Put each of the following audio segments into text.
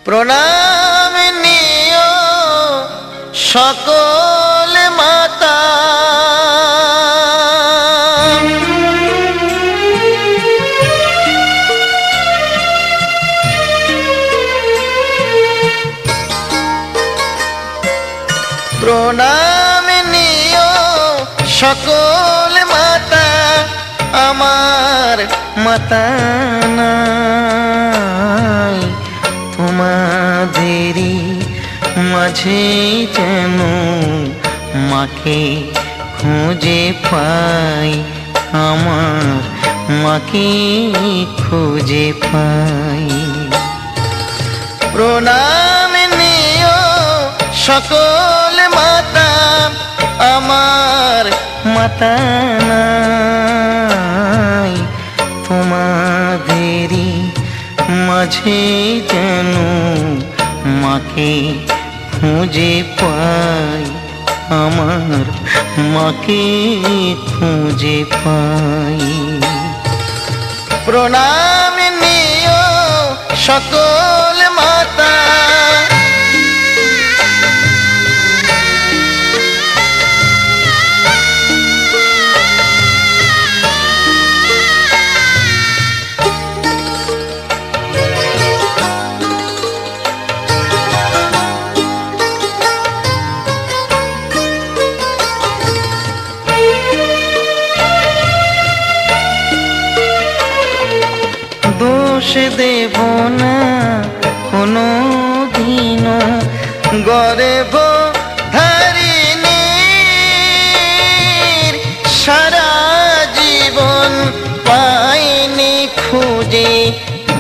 প্রণাম নিও সকল মাতা, প্রণাম নিও সকল মাতা, আমার মাতা নাই তোমাদেরই মাঝে যেন মাকে খুঁজে পাই, আমার মাকে খুঁজে পাই। প্রণাম নিও সকল মাতা, আমার মাতা নাই তোমাদেরই মাঝে যেন মাকে খুঁজে পাই, আমার মাকে খুঁজে পাই। প্রণাম নিও সকল মাতা, দোষ দেব না কোনো দিনও গর্ব ধারিণীর, সারা জীবন পাইনি খুঁজে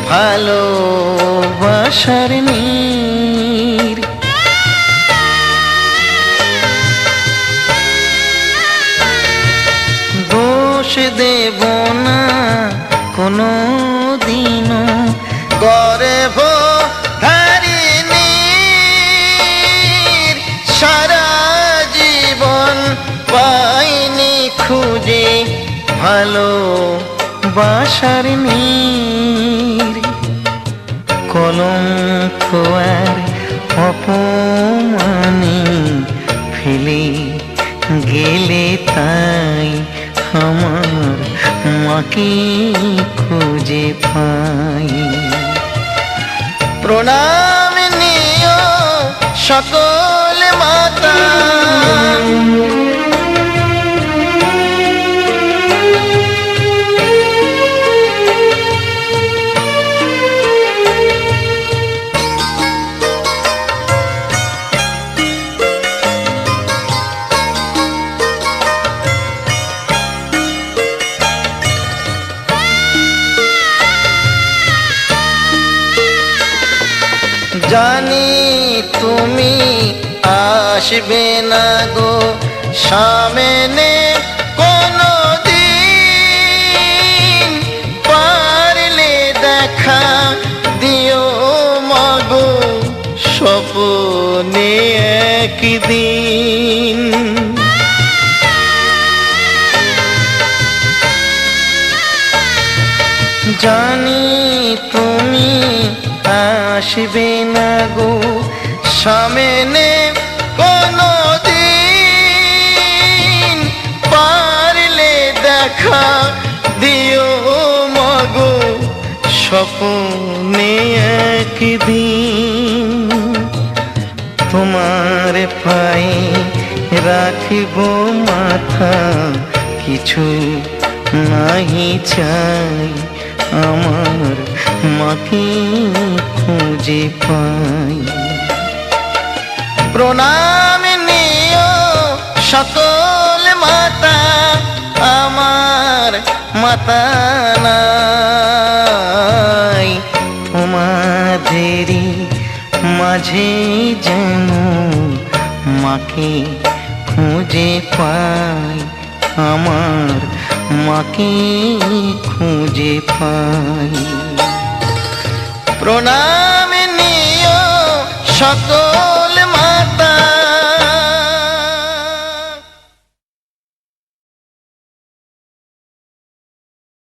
ভালোবাসার নীর। দোষ দেব না কোনো দিনও গর্ব ধারিণীর, সারা জীবন পাইনি খুঁজে ভালোবাসার নীর। কলঙ্ক আর অপমানে ফেলে গেলে তাই আমার মাকে খুঁজে পাই। প্রণাম নিও সকল মাতা, জানি তুমি আসবে না গো সামনে কোনো দিন, পারলে দেখা দিও মাগো স্বপ্নে একদিন। জানি তুমি আসবে না গো সামনে কোনো দিন, পারলে দেখা দিও মাগো স্বপ্নে একদিন। তোমার পায়ে রাখিব মাথা, কিছু নাহি চাই, আমার মাকে খুঁজে পাই। প্রণাম নিও সকল মাতা, আমার মাতা নাই তোমাদেরই মাঝে যেন মাকে খুঁজে পাই, আমার মাকে খুঁজে পাই। প্রণাম নিও সকল